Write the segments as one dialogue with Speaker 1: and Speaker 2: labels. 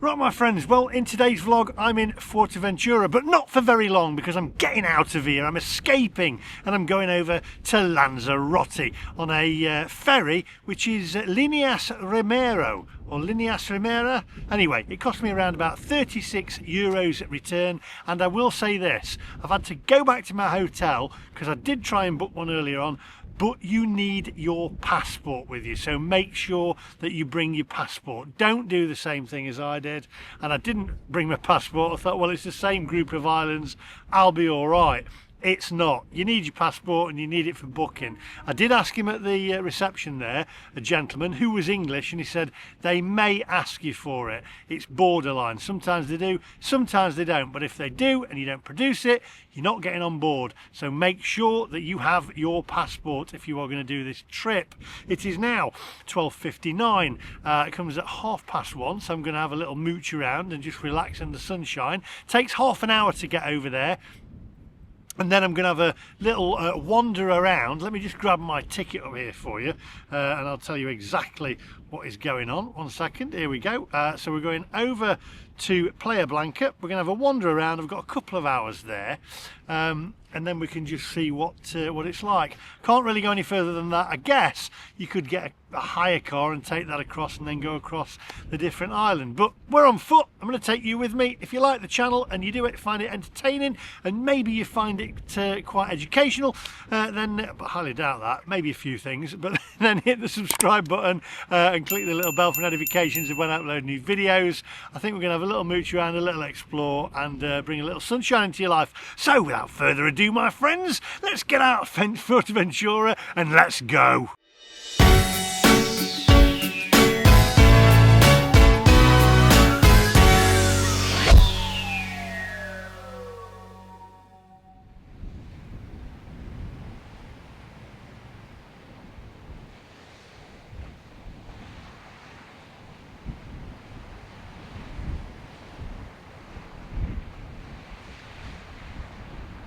Speaker 1: Right, my friends, well, in today's vlog I'm in Fuerteventura, but not for very long because I'm getting out of here. I'm escaping and I'm going over to Lanzarote on a ferry which is Líneas Remero or Líneas Remera. Anyway, it cost me around about 36 euros at return, and I will say this, I've had to go back to my hotel because I did try and book one earlier on, but you need your passport with you, so make sure that you bring your passport. Don't do the same thing as I did, and I didn't bring my passport. I thought, well, it's the same group of islands, I'll be all right. It's not. You need your passport and you need it for booking. I did ask him at the reception there, a gentleman who was English, and he said they may ask you for it. It's borderline. Sometimes they do, sometimes they don't. But if they do and you don't produce it, you're not getting on board. So make sure that you have your passport if you are going to do this trip. It is now 12:59. It comes at 1:30, so I'm going to have a little mooch around and just relax in the sunshine. Takes half an hour to get over there. And then I'm going to have a little wander around. Let me just grab my ticket up here for you, and I'll tell you exactly what is going on. 1 second, here we go. So we're going over to Playa Blanca. We're going to have a wander around. I've got a couple of hours there, and then we can just see what it's like. Can't really go any further than that. I guess you could get a hire car and take that across and then go across the different island, but we're on foot. I'm going to take you with me. If you like the channel and you do it, find it entertaining, and maybe you find it quite educational, then, but I highly doubt that, maybe a few things, but then hit the subscribe button and click the little bell for notifications of when I upload new videos. I think we're going to have a little mooch around, a little explore, and bring a little sunshine into your life. So without further ado, my friends, let's get out of Fuerteventura and let's go.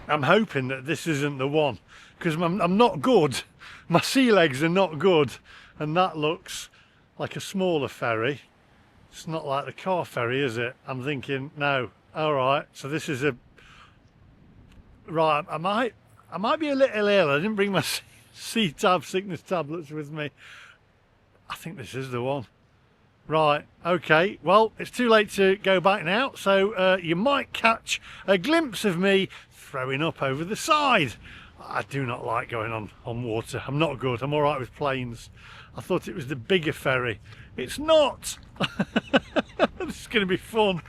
Speaker 1: I'm hoping that this isn't the one, because I'm not good. My sea legs are not good, and that looks like a smaller ferry. It's not like the car ferry, is it? I'm thinking, no. All right, so this is a right. I might be a little ill. I didn't bring my sickness tablets with me. I think this is the one. Right, okay, well, it's too late to go back now, so you might catch a glimpse of me throwing up over the side. I do not like going on water. I'm not good. I'm all right with planes. I thought it was the bigger ferry. It's not. This is going to be fun.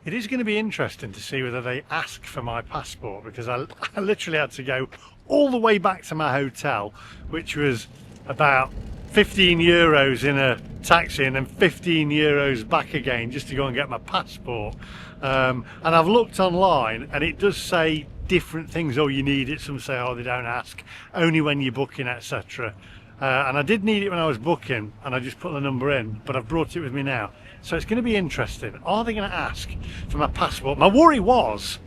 Speaker 1: It is going to be interesting to see whether they ask for my passport, because I literally had to go all the way back to my hotel, which was about 15 euros in a taxi and then 15 euros back again just to go and get my passport. And I've looked online and it does say different things. Oh, you need it. Some say, oh, they don't ask, only when you're booking, etc. And I did need it when I was booking, and I just put the number in, but I've brought it with me now. So it's going to be interesting. Are they going to ask for my passport? My worry was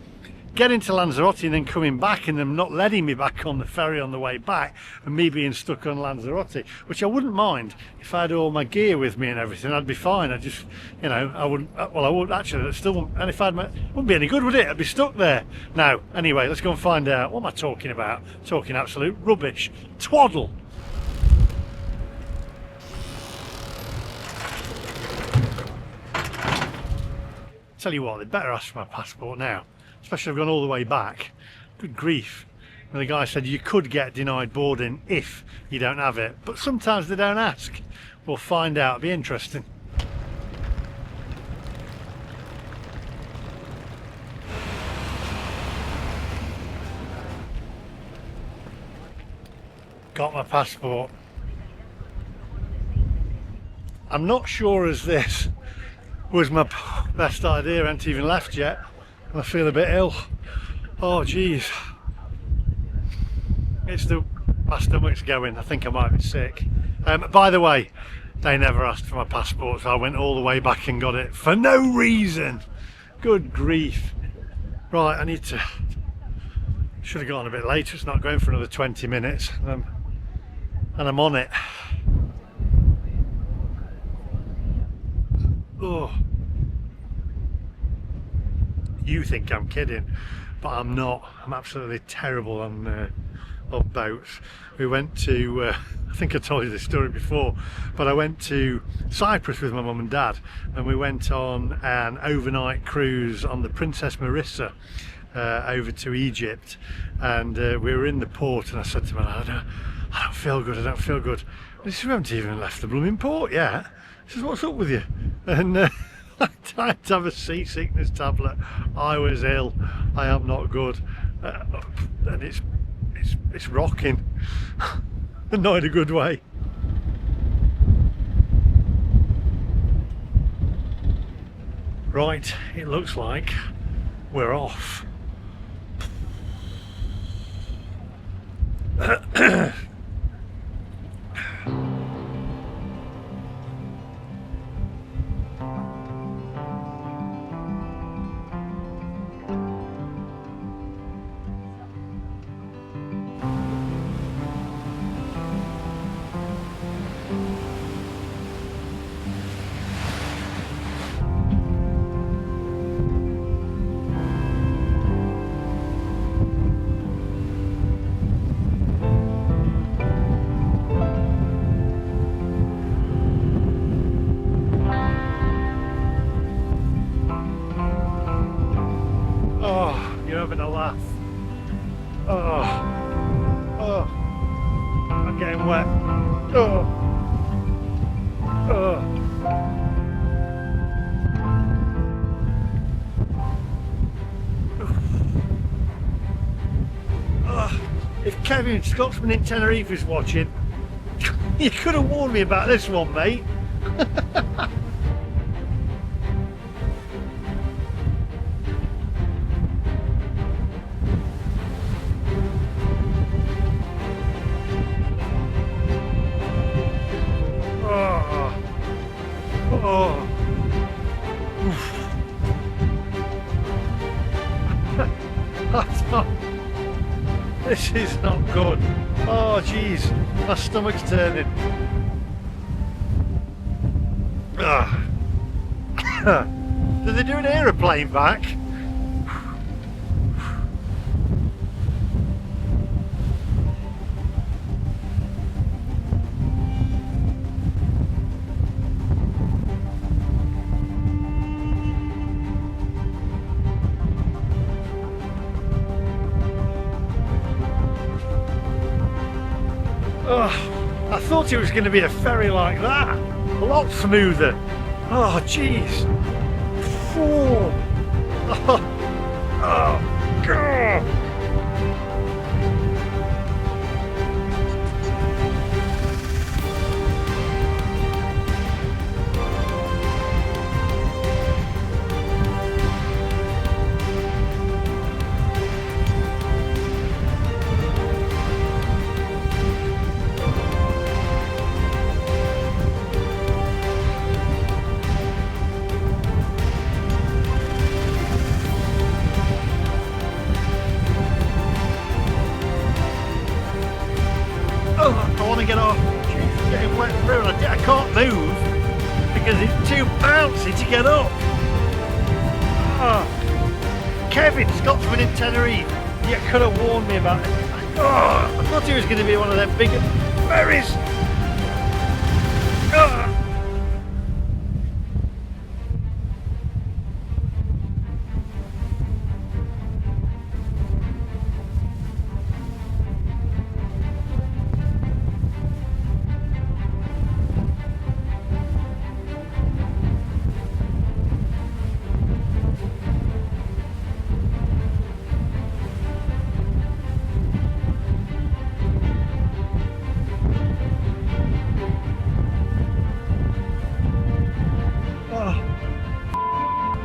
Speaker 1: getting to Lanzarote and then coming back and them not letting me back on the ferry on the way back, and me being stuck on Lanzarote, which I wouldn't mind if I had all my gear with me and everything. I'd be fine. I just, you know, I wouldn't, well, I would actually, still wouldn't, and if I had my, wouldn't be any good, would it? I'd be stuck there. Now, anyway, let's go and find out. What am I talking about? Talking absolute rubbish. Twaddle. Tell you what, they'd better ask for my passport now, especially I've gone all the way back. Good grief. And the guy said you could get denied boarding if you don't have it, but sometimes they don't ask. We'll find out. It'll be interesting. Got my passport. I'm not sure as this was my best idea. I haven't even left yet and I feel a bit ill. Oh geez. My stomach's going. I think I might be sick. By the way, they never asked for my passport, so I went all the way back and got it for no reason. Good grief. Right, should have gone a bit later. It's not going for another 20 minutes. And I'm on it. Oh. You think I'm kidding, but I'm not. I'm absolutely terrible on boats. We went to, I think I told you this story before, but I went to Cyprus with my mum and dad, and we went on an overnight cruise on the Princess Marissa over to Egypt, and we were in the port, and I said to my dad, I don't feel good, I don't feel good. And he said, we haven't even left the blooming port yet. He says, what's up with you? And I had to have a seasickness tablet. I was ill. I am not good, and it's rocking, not in a good way. Right, it looks like we're off. Having a laugh. Oh, I'm getting wet. If Kevin, Scotsman in Tenerife, is watching, you could have warned me about this one, mate. This is not good. Oh jeez, my stomach's turning. Did they do an aeroplane back? I thought it was going to be a ferry like that. A lot smoother. Oh, jeez. Oh. Oh, God. I want to get off. Jeez, getting wet through. I can't move because it's too bouncy to get up. Kevin, Scotsman in Tenerife, you could have warned me about it. I thought he was going to be one of them big ferries.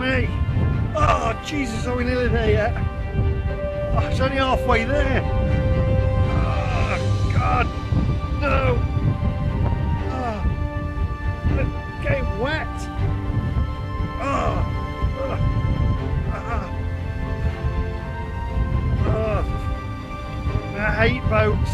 Speaker 1: Me. Oh Jesus, are we nearly there yet? Oh, it's only halfway there. 8 boats.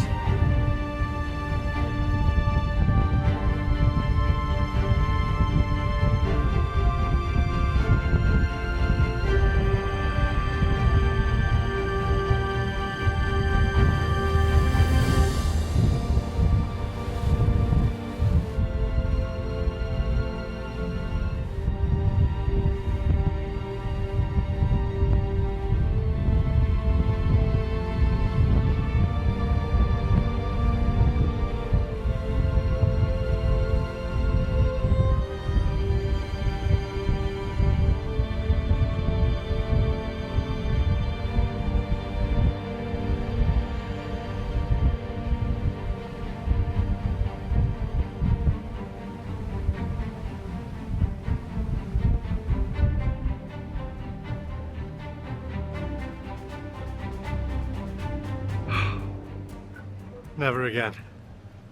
Speaker 1: Never again.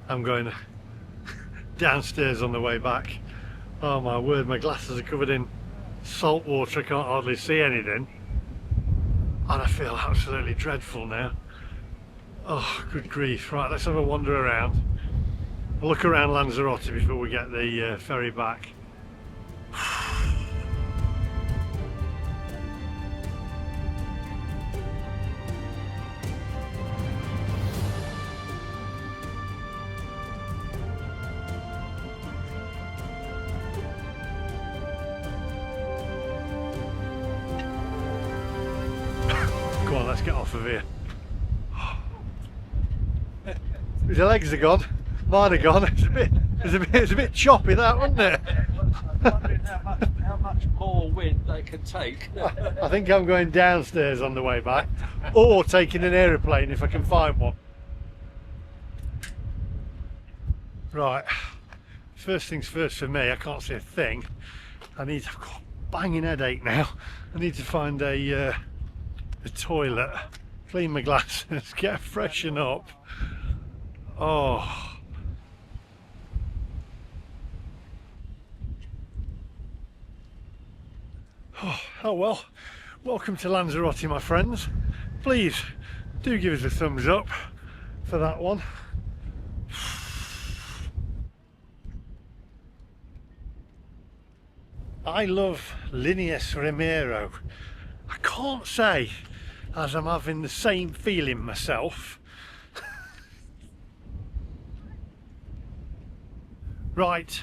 Speaker 1: I'm going downstairs on the way back. Oh my word, my glasses are covered in salt water, I can't hardly see anything. And I feel absolutely dreadful now. Oh, good grief. Right, let's have a wander around. We'll look around Lanzarote before we get the ferry back. Come on, let's get off of here. Your legs are gone. Mine are gone. It's a bit choppy, that, wasn't it?
Speaker 2: Wondering how much more wind they can take.
Speaker 1: I think I'm going downstairs on the way back, or taking an aeroplane if I can find one. Right, first things first for me, I can't see a thing. I've got a banging headache now. I need to find a toilet, clean my glasses, get freshen up. Oh. Oh well, welcome to Lanzarote, my friends. Please do give us a thumbs up for that one. I love Linus Romero. I can't say as I'm having the same feeling myself. Right,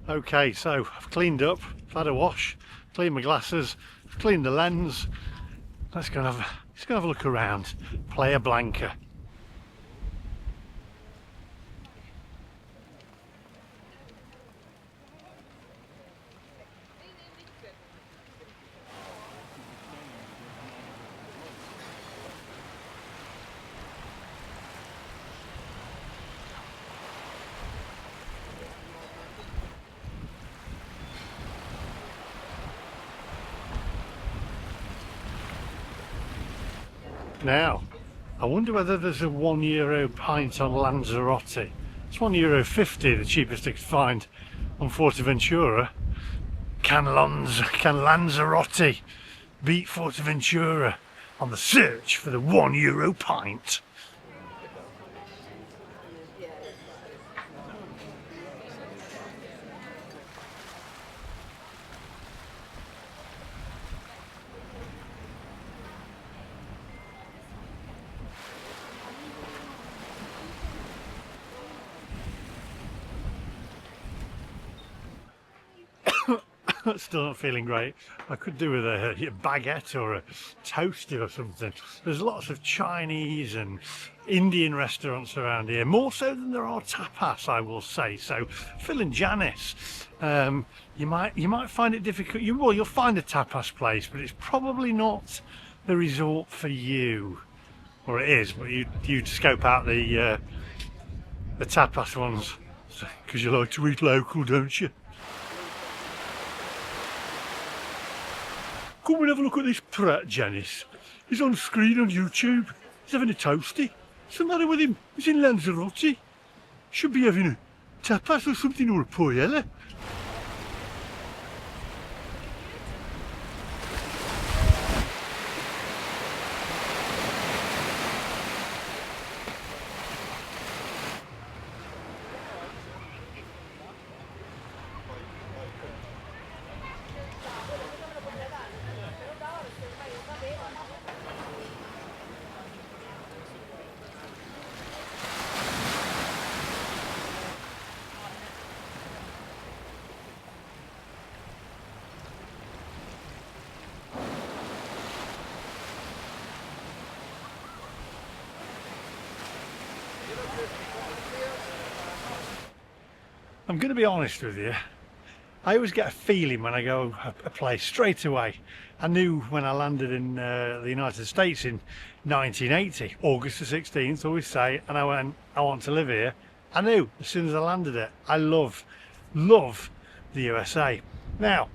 Speaker 1: okay, so I've cleaned up, I've had a wash, cleaned my glasses, I've cleaned the lens. Let's go and have a look around. Playa Blanca. Now, I wonder whether there's a €1 pint on Lanzarote. It's €1.50, the cheapest I could find on Fuerteventura. Can Lanzarote beat Fuerteventura on the search for the €1 pint? Still not feeling great. I could do with a baguette or a toasty or something. There's lots of Chinese and Indian restaurants around here, more so than there are tapas, I will say. So, Phil and Janice, you might find it difficult. You'll find a tapas place, but it's probably not the resort for you. Or it is, but you scope out the tapas ones because you like to eat local, don't you? Come and have a look at this prat, Janice. He's on screen on YouTube. He's having a toasty. What's the matter with him? He's in Lanzarote. Should be having a tapas or something, or a paella. I'm going to be honest with you. I always get a feeling when I go a place straight away. I knew when I landed in the United States in 1980, August the 16th, always say, and I went, I want to live here. I knew as soon as I landed it. I love the USA. Now,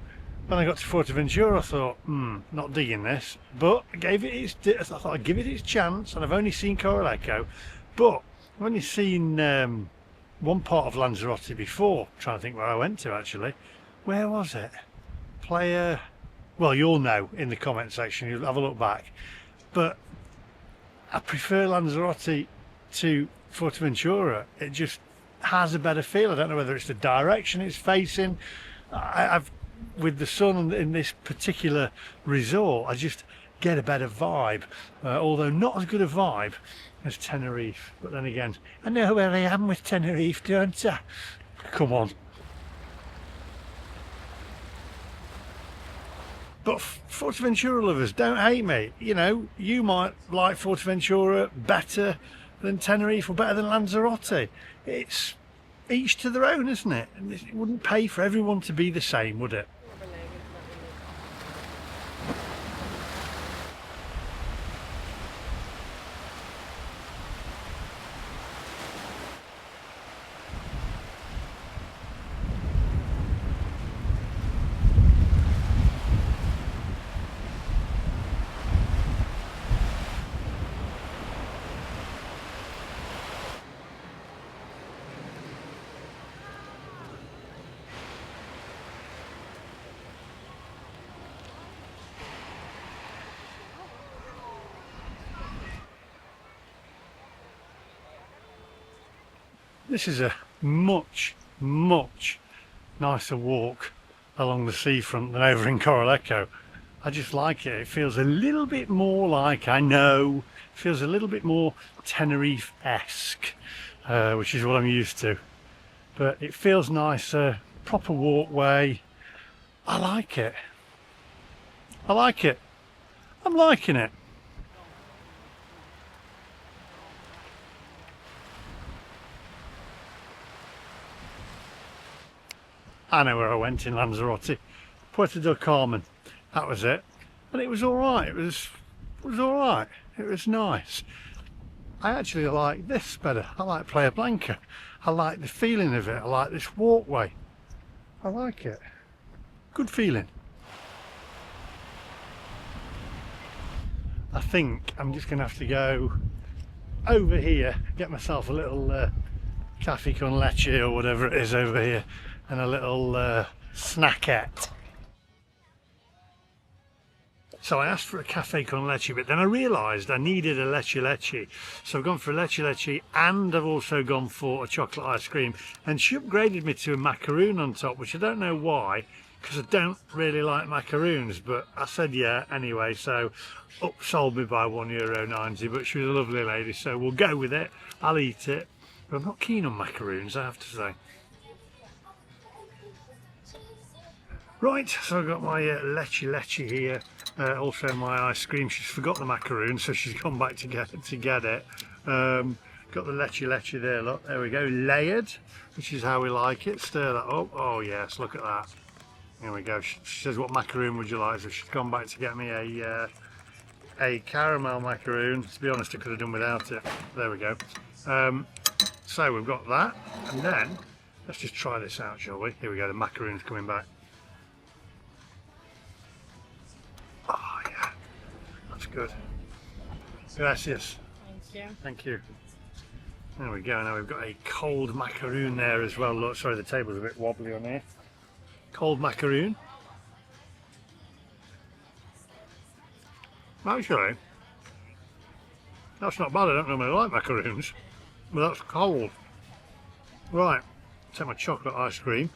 Speaker 1: when I got to Fuerteventura, I thought, not digging this, but I thought I'd give it its chance, and I've only seen Coralejo, but I've only seen one part of Lanzarote before. I'm trying to think where I went to actually. Where was it? Well, you'll know in the comment section, you'll have a look back. But I prefer Lanzarote to Fuerteventura. It just has a better feel. I don't know whether it's the direction it's facing. With the sun in this particular resort, I just get a better vibe, although not as good a vibe as Tenerife. But then again, I know where I am with Tenerife, don't I? Come on. But Fuerteventura lovers, don't hate me. You know, you might like Fuerteventura better than Tenerife or better than Lanzarote. It's each to their own, isn't it? And it wouldn't pay for everyone to be the same, would it? This is a much nicer walk along the seafront than over in Coralejo. I just like it. It feels a little bit more like, I know, feels a little bit more Tenerife-esque, which is what I'm used to. But it feels nicer, proper walkway. I like it. I like it. I'm liking it. I know where I went in Lanzarote. Puerto del Carmen. That was it. And it was alright. It was alright. It was nice. I actually like this better. I like Playa Blanca. I like the feeling of it. I like this walkway. I like it. Good feeling. I think I'm just going to have to go over here, get myself a little cafe con leche or whatever it is over here, and a little snackette. So I asked for a cafe con leche, but then I realised I needed a leche, so I've gone for a leche, and I've also gone for a chocolate ice cream, and she upgraded me to a macaroon on top, which I don't know why, because I don't really like macaroons, but I said yeah anyway, so upsold me by €1.90, but she was a lovely lady, so we'll go with it. I'll eat it, but I'm not keen on macaroons, I have to say. Right, so I've got my leche here, also my ice cream. She's forgot the macaroon, so she's gone back to get it. Got the leche there, look, there we go, layered, which is how we like it. Stir that up. Oh yes, look at that. There we go. She says, what macaroon would you like? So she's gone back to get me a caramel macaroon. To be honest, I could have done without it. There we go. So we've got that, and then let's just try this out, shall we? Here we go, the macaroon's coming back. Oh yeah, that's good. Gracias.
Speaker 3: Thank you.
Speaker 1: Thank you. There we go. Now we've got a cold macaroon there as well. Look, sorry, the table's a bit wobbly on here. Cold macaroon. Actually, that's not bad. I don't normally like macaroons, but that's cold. Right, take my chocolate ice cream.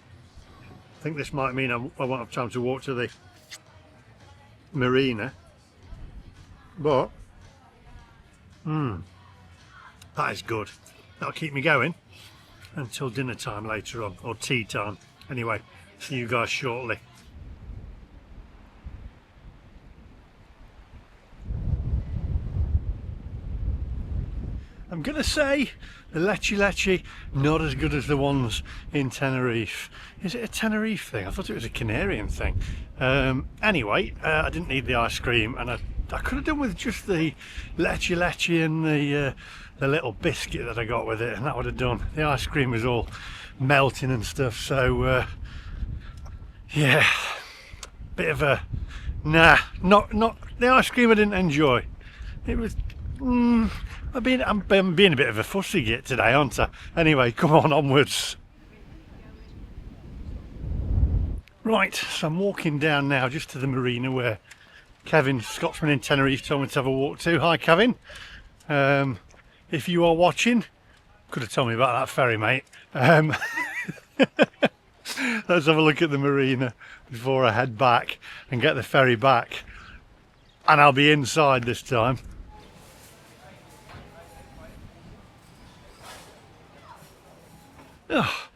Speaker 1: I think this might mean I won't have time to walk to the marina, but that is good. That'll keep me going until dinner time later on, or tea time. Anyway, see you guys shortly. I'm I'm gonna say the leche not as good as the ones in Tenerife. Is it a Tenerife thing? I thought it was a Canarian thing. Anyway, I didn't need the ice cream, and I could have done with just the leche and the little biscuit that I got with it, and that would have done. The ice cream was all melting and stuff, so yeah, bit of a not the ice cream I didn't enjoy. It was I'm being a bit of a fussy git today, aren't I? Anyway, come on, onwards. Right, so I'm walking down now just to the marina where Kevin, Scotsman in Tenerife, told me to have a walk to. Hi Kevin. If you are watching, could have told me about that ferry, mate. Let's have a look at the marina before I head back and get the ferry back. And I'll be inside this time. Oh,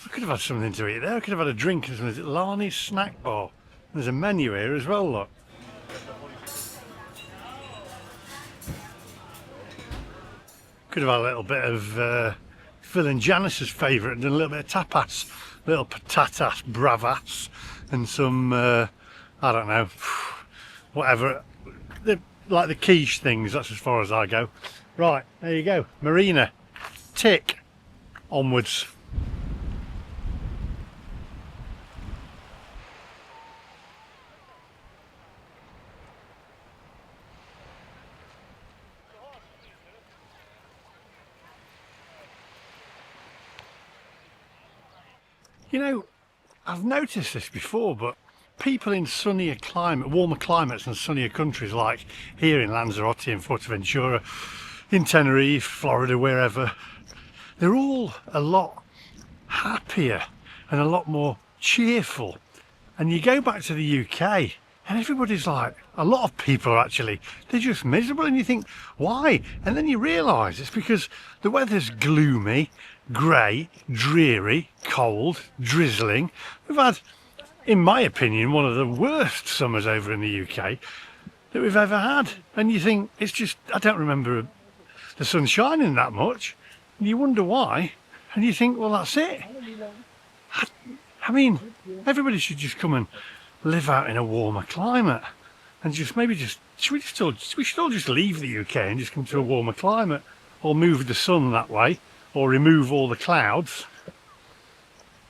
Speaker 1: I could have had something to eat there. I could have had a drink. Is it Lani's snack bar? There's a menu here as well, look. Could have had a little bit of Phil and Janice's favourite, and a little bit of tapas, little patatas bravas, and some I don't know, whatever, like the quiche things. That's as far as I go. Right, there you go, marina, tick, onwards. You know, I've noticed this before, but people in sunnier climate, warmer climates and sunnier countries like here in Lanzarote and Fuerteventura, in Tenerife, Florida, wherever, they're all a lot happier and a lot more cheerful. And you go back to the UK and everybody's like, a lot of people are actually, they're just miserable, and you think, why? And then you realise it's because the weather's gloomy, grey, dreary, cold, drizzling. We've had, in my opinion, one of the worst summers over in the UK that we've ever had. And you think, it's just, I don't remember the sun shining that much. And you wonder why. And you think, well, that's it. I mean, everybody should just come and live out in a warmer climate. And just maybe just, we should all just leave the UK and just come to a warmer climate. Or move the sun that way. Or remove all the clouds.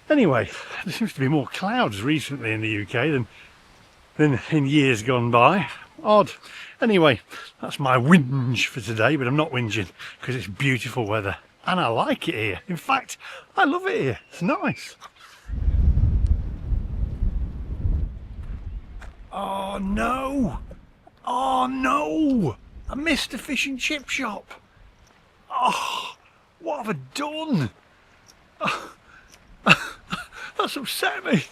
Speaker 1: Anyway, there seems to be more clouds recently in the UK than in years gone by. Odd. Anyway, that's my whinge for today, but I'm not whinging because it's beautiful weather and I like it here. In fact, I love it here. It's nice. Oh no! Oh no! I missed the fish and chip shop. Oh, what have I done? Oh, that's upset me.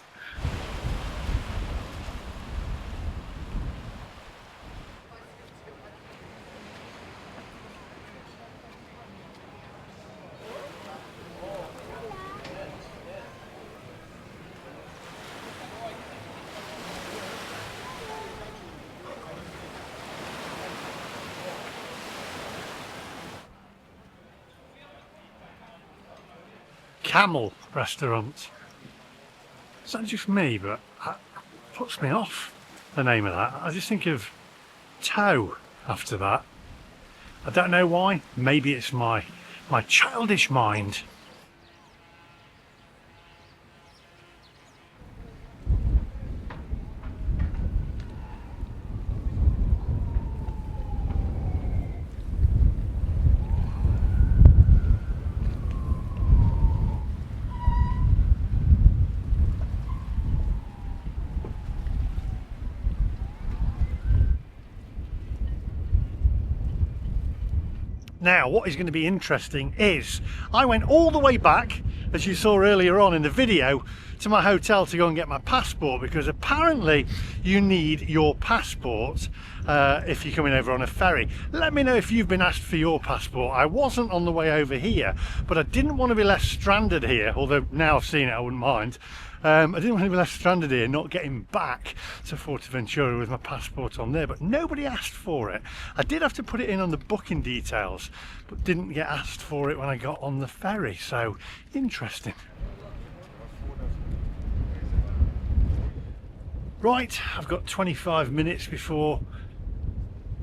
Speaker 1: Camel restaurant. Is that just me? But that puts me off, the name of that. I just think of toe after that. I don't know why. Maybe it's my childish mind. Now, what is going to be interesting is I went all the way back, as you saw earlier on in the video, to my hotel to go and get my passport, because apparently you need your passport if you're coming over on a ferry. Let me know if you've been asked for your passport. I wasn't on the way over here, but I didn't want to be left stranded here, although now I've seen it I wouldn't mind. I didn't want to be left stranded here, not getting back to Fuerteventura with my passport on there, but nobody asked for it. I did have to put it in on the booking details, but didn't get asked for it when I got on the ferry, so interesting. Right, I've got 25 minutes before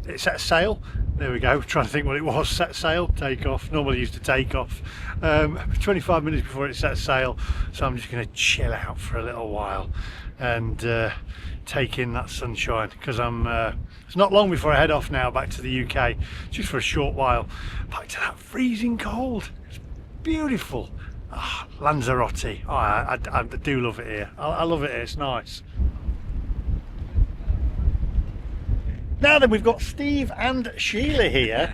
Speaker 1: it sets sail. There we go, trying to think what it was. Set sail, take off. Normally used to take off. 25 minutes before it sets sail, so I'm just going to chill out for a little while and take in that sunshine, because it's not long before I head off now back to the UK, just for a short while, back to that freezing cold. It's beautiful. Lanzarote. I do love it here. I love it here, it's nice. Now then, we've got Steve and Sheila here,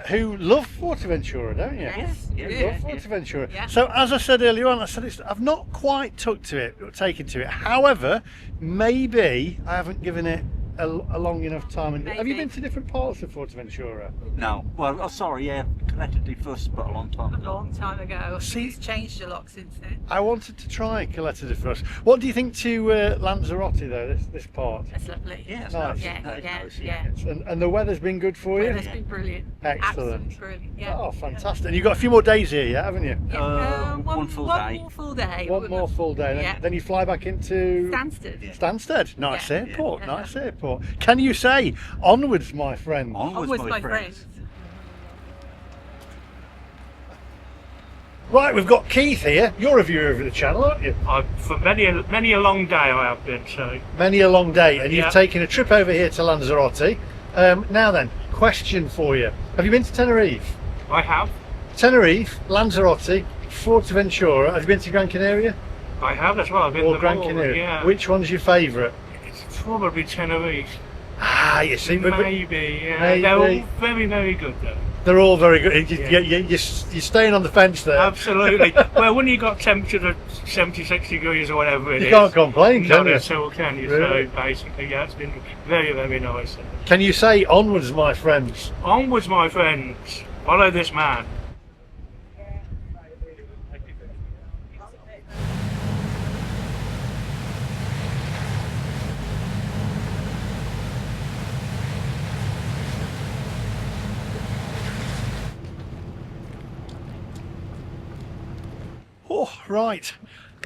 Speaker 1: who love Fuerteventura, don't you?
Speaker 3: Yes,
Speaker 1: You love Fuerteventura.
Speaker 3: Yeah.
Speaker 1: So as I said earlier on, I've not quite taken to it. However, maybe I haven't given it a long enough time. And have you been to different parts of Fuerteventura?
Speaker 4: No. Well, oh, sorry, yeah. Connected first, but a long time
Speaker 3: A
Speaker 4: ago.
Speaker 3: long time ago.
Speaker 1: See-
Speaker 3: It's changed a lot since then.
Speaker 1: I wanted to try Caleta de Frost. What do you think to Lanzarote though? This part.
Speaker 3: That's lovely.
Speaker 4: Yeah, it's
Speaker 1: Nice.
Speaker 4: nice.
Speaker 3: Yeah,
Speaker 4: Very
Speaker 3: yeah,
Speaker 4: nice,
Speaker 3: yeah.
Speaker 1: And the weather's been good for you?
Speaker 3: It's been brilliant.
Speaker 1: Excellent.
Speaker 3: Absolutely brilliant. Yeah.
Speaker 1: Oh, fantastic! And you've got a few more days here, yeah, haven't you?
Speaker 3: Yeah,
Speaker 4: one full
Speaker 3: one
Speaker 4: day.
Speaker 3: more full day.
Speaker 1: One more full day,
Speaker 3: Yeah.
Speaker 1: then you fly back into
Speaker 3: Stansted.
Speaker 4: Yeah.
Speaker 1: Stansted. Nice
Speaker 3: Yeah.
Speaker 1: airport,
Speaker 3: Yeah.
Speaker 1: nice airport. Can you say onwards, my friend?
Speaker 4: Onwards,
Speaker 3: My friends.
Speaker 1: Right, we've got Keith here. You're a viewer of the channel, aren't you?
Speaker 2: For many a long day I have been, so
Speaker 1: Many a long day, and you've
Speaker 2: Yeah.
Speaker 1: taken a trip over here to Lanzarote. Now then, question for you: have you been to Tenerife?
Speaker 2: I have.
Speaker 1: Tenerife, Lanzarote, Fuerteventura. Have you been to Gran Canaria
Speaker 2: I have as well. I've been
Speaker 1: or
Speaker 2: to
Speaker 1: Gran
Speaker 2: all,
Speaker 1: Canaria?
Speaker 2: Yeah.
Speaker 1: Which one's your favourite?
Speaker 2: It's probably Tenerife.
Speaker 1: Ah, you see,
Speaker 2: Maybe, yeah.
Speaker 1: Maybe.
Speaker 2: They're all very, very good though.
Speaker 1: they're all very good.
Speaker 2: Yeah.
Speaker 1: You're staying on the fence there.
Speaker 2: Absolutely. Well, when you got temperature at 76 degrees or whatever it
Speaker 1: You
Speaker 2: is,
Speaker 1: can't complain, can
Speaker 2: not
Speaker 1: you?
Speaker 2: at all, can you?
Speaker 1: Really?
Speaker 2: So basically, yeah, it's been very, very nice.
Speaker 1: Can you say onwards, my friends?
Speaker 2: Onwards, my friends. Follow this man.
Speaker 1: Oh, right.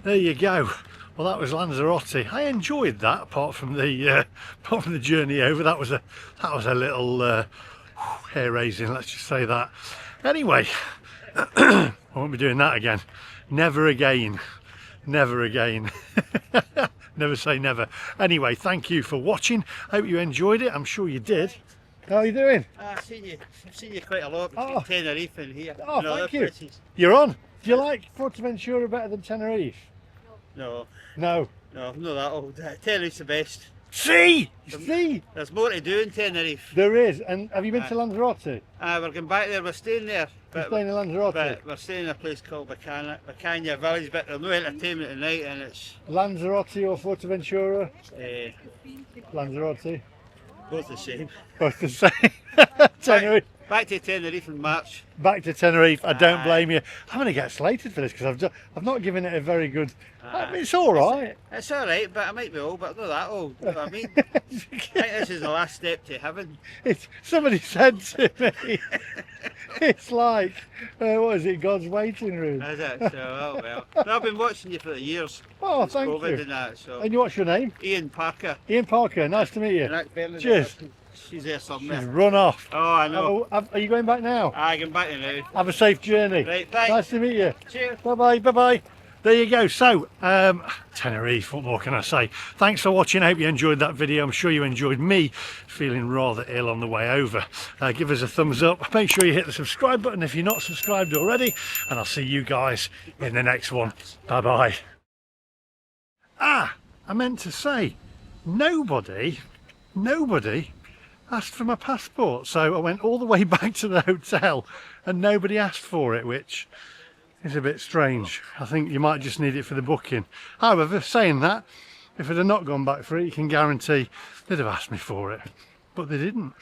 Speaker 1: There you go. Well, that was Lanzarote. I enjoyed that. Apart from the journey over, that was a little hair raising. Let's just say that. Anyway, I won't be doing that again. Never again. Never again. Never say never. Anyway, thank you for watching. Hope you enjoyed it. I'm sure you did. How are you doing?
Speaker 5: I've seen you quite a lot between
Speaker 1: Oh.
Speaker 5: Tenerife and here.
Speaker 1: Oh,
Speaker 5: and other
Speaker 1: thank you.
Speaker 5: places.
Speaker 1: You're on. Do you like Fuerteventura better than Tenerife?
Speaker 5: No,
Speaker 1: No.
Speaker 5: not that old. Tenerife's the best.
Speaker 1: See?
Speaker 5: There's more to do in Tenerife.
Speaker 1: There is. And have you been to Lanzarote?
Speaker 5: We're going back there, we're staying there.
Speaker 1: You're staying in Lanzarote?
Speaker 5: But we're staying in a place called Bacana Village, but there's no entertainment at night, and it's
Speaker 1: Lanzarote or Fuerteventura? Lanzarote.
Speaker 5: both the same.
Speaker 1: Both the same. Tenerife.
Speaker 5: Back to Tenerife in March.
Speaker 1: Back to Tenerife. I don't blame you. I'm going to get slated for this because I've not given it a very good. I mean, it's all right.
Speaker 5: It's alright, but I might be old, but not that old. You know what I mean? I think this is the last step to heaven.
Speaker 1: Somebody said to me, it's like, what is it, God's waiting room?
Speaker 5: Is it? So, oh well. No, I've been watching you for years.
Speaker 1: Oh,
Speaker 5: Since
Speaker 1: thank
Speaker 5: COVID
Speaker 1: you.
Speaker 5: and that, so.
Speaker 1: And what's your name?
Speaker 5: Ian Parker.
Speaker 1: Ian Parker. Nice to meet you.
Speaker 5: And that's Bernadette.
Speaker 1: Cheers.
Speaker 5: She's there somewhere.
Speaker 1: She's run off.
Speaker 5: Oh, I know.
Speaker 1: Are you going back now?
Speaker 5: I can back in now.
Speaker 1: Have a safe journey.
Speaker 5: Right, thanks.
Speaker 1: Nice to meet you.
Speaker 5: Cheers.
Speaker 1: Bye bye, bye bye. There you go. So, Tenerife, what more can I say? Thanks for watching. I hope you enjoyed that video. I'm sure you enjoyed me feeling rather ill on the way over. Give us a thumbs up. Make sure you hit the subscribe button if you're not subscribed already. And I'll see you guys in the next one. Bye bye. I meant to say, nobody asked for my passport. So I went all the way back to the hotel and nobody asked for it, which is a bit strange. I think you might just need it for the booking. However, saying that, if it had not gone back for it, you can guarantee they'd have asked me for it. But But they didn't.